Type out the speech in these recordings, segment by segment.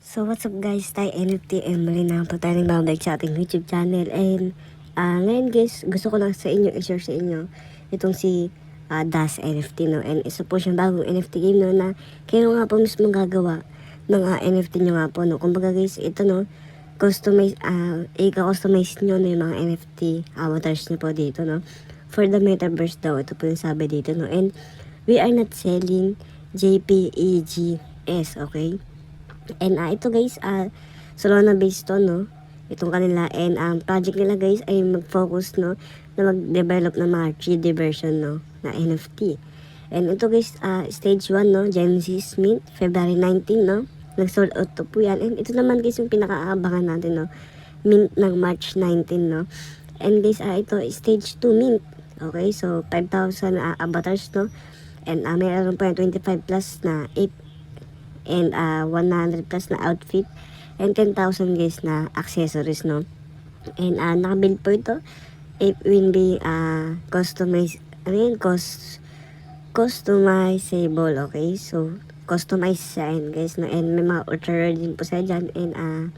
So what's up guys, tayo NFT and muli na po tayo nagbabalik sa ating YouTube channel. And ngayon guys, gusto ko lang sa inyo i-share sa inyo itong si Das NFT, no. And isa po siyang bagong NFT game, no, na kayo nga po mismo gagawa ng NFT nyo nga po, no. Kumbaga guys, ito, no, i-customize nyo, no, yung mga NFT avatars nyo po dito, no, for the metaverse daw. Ito po yung sabi dito, no. And we are not selling JPEGs, okay. And ito guys, Solana based to, no, itong kanila. And ang project nila guys ay mag-focus, no, na mag-develop ng mga 3D version, no, na NFT. And ito guys, stage 1, no, Genesis Mint, February 19, no, nag-sold out to po yan. And ito naman guys yung pinaka-aabangan natin, no, mint ng March 19, no. And guys, ito stage 2 mint. Okay, so 5,000 avatars, no. And mayroon pa yung 25 plus na ape and 100 plus na outfit and 10,000 guys na accessories, no. And nakabuild po ito, it will be customizable, okay. So customize siya guys, no. And may mga ultra rare din po sila dyan. And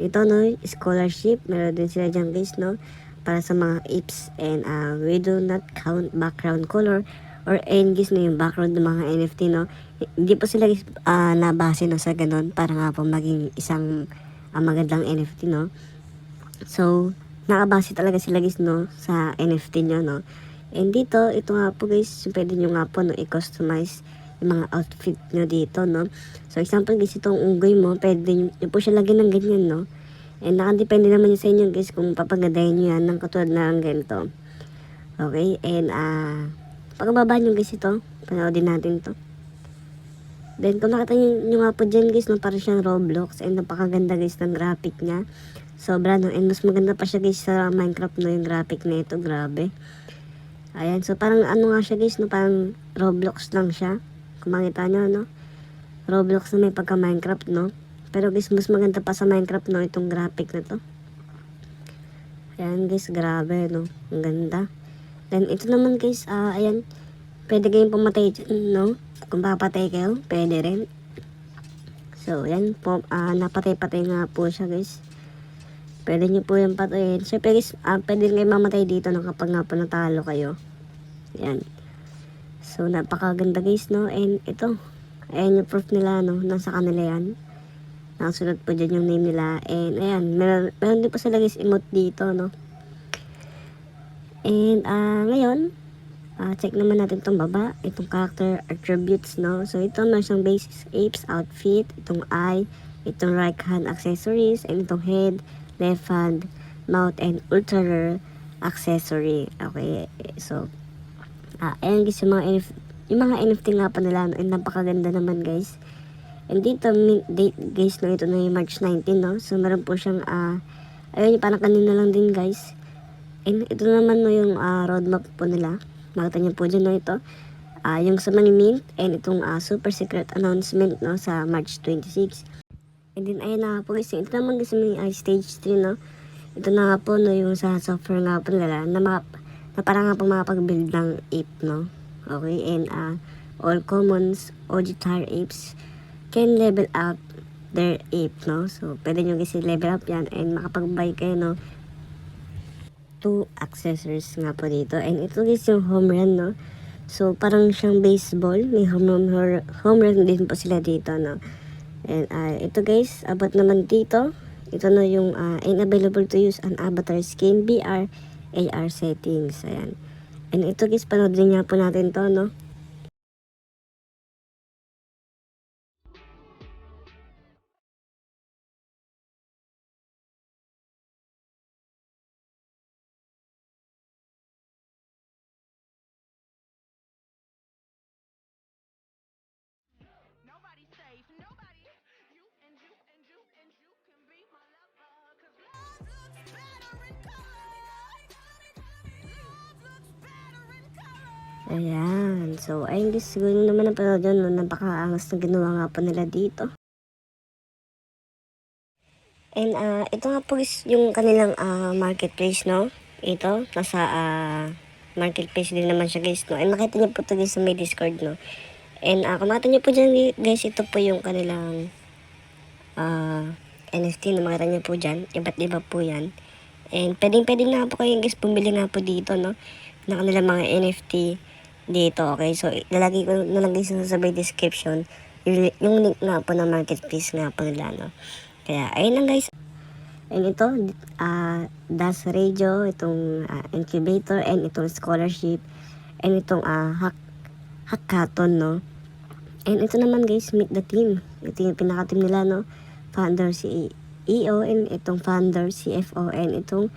ito, no, scholarship meron din sila dyan guys, no, para sa mga apes. And we do not count background color or guys, no, yung background ng mga NFT, no. Hindi po sila nabase, no, sa ganun para nga po maging isang magandang NFT, no. So nakabase talaga sila guys, no, sa NFT nyo, no. And dito, ito nga po guys, pwede nyo nga po, no, i-customize yung mga outfit nyo dito, no. So example guys, itong unggoy mo, pwede nyo po siya lagyan ng ganyan, no. And nakadepende naman yun sa inyo guys kung papagandahin nyo yan ng katulad na ng ganito. Okay, and pagkababa nyo guys ito, panoodin natin to. Then kung nakita nyo nga po dyan guys, no, parang siyang Roblox. And napakaganda guys ng graphic niya. Sobra, no. And mas maganda pa siya guys sa Minecraft, no, yung graphic na ito. Grabe. Ayan, so parang ano nga siya guys, no, parang Roblox lang siya. Kung makita nyo, no, Roblox na may pagka Minecraft, no. Pero guys, mas maganda pa sa Minecraft, no, itong graphic na to. Ayan guys, grabe, no. Ang ganda. Then ito naman guys, ayan, pwede kayong pumatay dyan, no. Kung papatay kayo, pwede rin. So yan po, napatay-patay nga po siya guys. Pwede nyo po yung patayin. Siyempre guys, pwede rin kayo mamatay dito, no, kapag nga po natalo kayo. Yan. So napakaganda guys, no. And ito, ayan yung proof nila, no, nasa kanila yan. Nakasunod po dyan yung name nila. And ayan, meron din po sila guys emote dito, no. And ngayon, check naman natin itong baba, itong character attributes, no. So ito meron siyang basic apes outfit, itong eye, itong right hand accessories, and itong head, left hand, mouth, and ultra rare accessory. Okay, so ayan guys yung mga NFT nga pa nila, no? And napakaganda naman guys. And dito date guys, no, ito na yung March 19, no. So meron po siyang ayun, parang kanina lang din guys. And ito naman, no, yung roadmap po nila. Makita niyo po dyan, no, ito. Yung sa money mint and itong super secret announcement, no, sa March 26. And then, ayun na po guys. Ito naman guys, stage 3, no. Ito na nga po, no, yung sa software nga po nila na parang nga po makapag-build ng ape, no. Okay, and all commons, auditor apes can level up their ape, no. So, pwede nyo guys level up yan and makapag-buy kayo, no, 2 accessories nga po dito. And ito guys yung home run, no. So parang siyang baseball, may home run din po sila dito, no. And ito guys, about naman dito, ito na yung unavailable to use an avatar skin VR AR settings. Ayan. And ito guys, panoodin nga po natin to, no. Nobody's safe. Nobody. You and you and you and you can be my lover. 'Cause love looks better in color. Love looks better in color. Ayan. So ayun guys, siguro naman napanood yun, no. Napakaangas na ginawa nga po nila dito. And ito nga po guys yung kanilang marketplace, no. Ito, nasa marketplace din naman siya guys, no. And nakita niyo po ito guys sa may Discord, no. And kung makita niyo po dyan guys, ito po yung kanilang NFT na makita niyo po dyan. Iba't iba po yan. And pwedeng nga po kayo guys bumili nga po dito, no? Ng kanilang mga NFT dito, okay? So, ilalagay ko na lang guys sa sabay description yung link nga po ng marketplace nga po nila, no? Kaya, ayun lang guys. And ito, Das Radio, itong incubator, and itong scholarship, and itong hackathon, no? And ito naman guys, meet the team. Ito yung pinaka-team nila, no? Founder CEO, and itong founder, CFO, and itong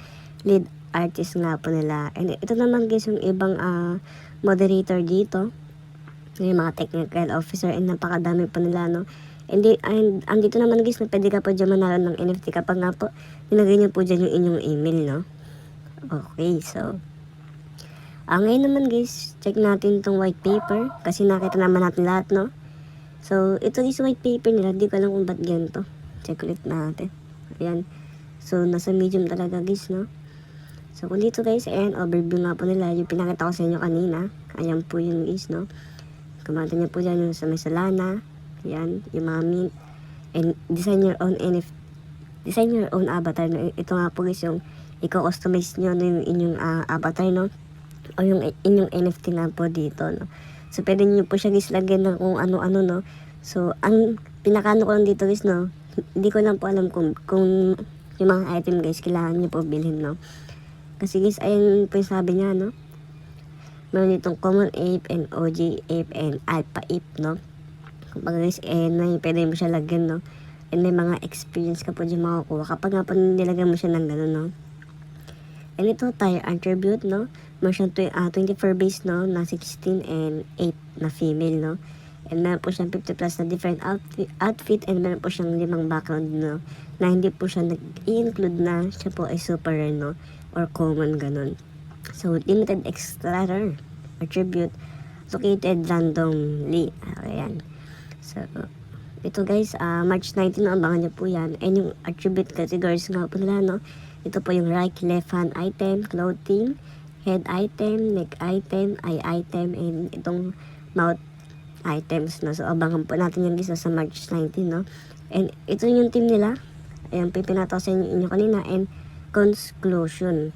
lead artist nga po nila. And ito naman guys, yung ibang moderator dito, yung mga technical officer, and napakadami po nila, no? And andito naman guys na pwede ka po dyan manalo ng NFT kapag nga po nilagay niyo po dyan yung inyong email, no? Okay, so ngayon naman guys, check natin tong white paper kasi nakita naman natin lahat, no? So, ito is white paper nila, di ko alam kung ba't ganito. Check ulit natin. Ayan. So, nasa medium talaga guys, no? So, kung dito guys, ayan, overview nga po nila, yung pinakita ko sa inyo kanina. Ayan po yung guys, no? Kumanta niyo po dyan yung sa may Solana. Ayan, yung mga mint. And design your own NFT. Design your own avatar. No? Ito nga po guys, yung i-customize nyo yung inyong avatar, no? O yung inyong NFT nga po dito, no? So, pwede nyo po siya guys lagyan ng kung ano-ano, no? So, ang pinakano ko lang dito guys, no? Hindi ko lang po alam kung yung mga item guys, kailangan nyo po bilhin, no? Kasi guys, ayun po yung sabi niya, no? Meron itong Common Ape and OG Ape and Alpha Ape, no? Kumbaga guys, pwede mo siya lagyan, no? And may mga experience ka po dyan makukuha kapag nga po nilagyan mo siya ng gano'n, no? And ito, tire attribute, no? Meron siyang 24 base, no? Na 16 and 8 na female, no? And meron po siyang 50 plus na different outfit and meron po siyang 5 background, no? Na hindi po siya nag-i-include na siya po ay super rare, no? Or common, ganun. So, limited extra rare attribute located randomly. Ayan. So, ito guys, March 19, no, abangan nyo po yan. And yung attribute categories nga po nila, no? Ito po yung right, left hand item, clothing, head item, neck item, eye item, and itong mouth items, no? So, abangan po natin yung guys sa March 19, no? And ito yung team nila. Ayan, pinataw sa inyo kanina. And conclusion.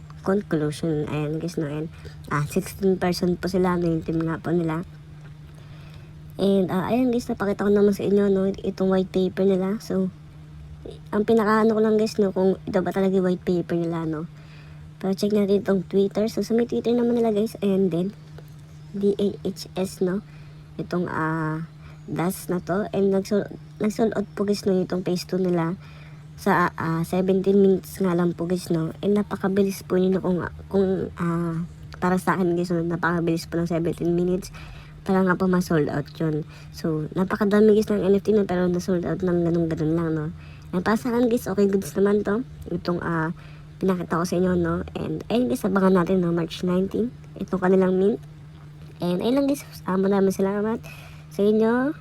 Ayan guys, no? And 16% po sila, no? Yung team nga po nila. And ayan guys, napakita ko naman sa inyo, no, itong white paper nila. So, ang pinakaano ko lang guys, no, kung ito ba talaga yung white paper nila, no. Pero check natin itong Twitter. So, sa may Twitter naman nila guys, ayan din, DAHS, no. Itong DAS na to. And nag-sold out po guys, no, itong phase 2 nila sa 17 minutes nga lang po guys, no. And napakabilis po nyo, kung para sa akin guys, no, napakabilis po ng 17 minutes. Para nga po ma-sold out yun. So, napakadami guys ng NFT na pero na-sold out ng ganun-ganun lang, no. And para sa akin guys, okay goods naman to. Itong pinakita ko sa inyo, no. And ayun guys, abangan natin, no, March 19. Itong kanilang mint. And ayun lang guys, maraming salamat sa inyo.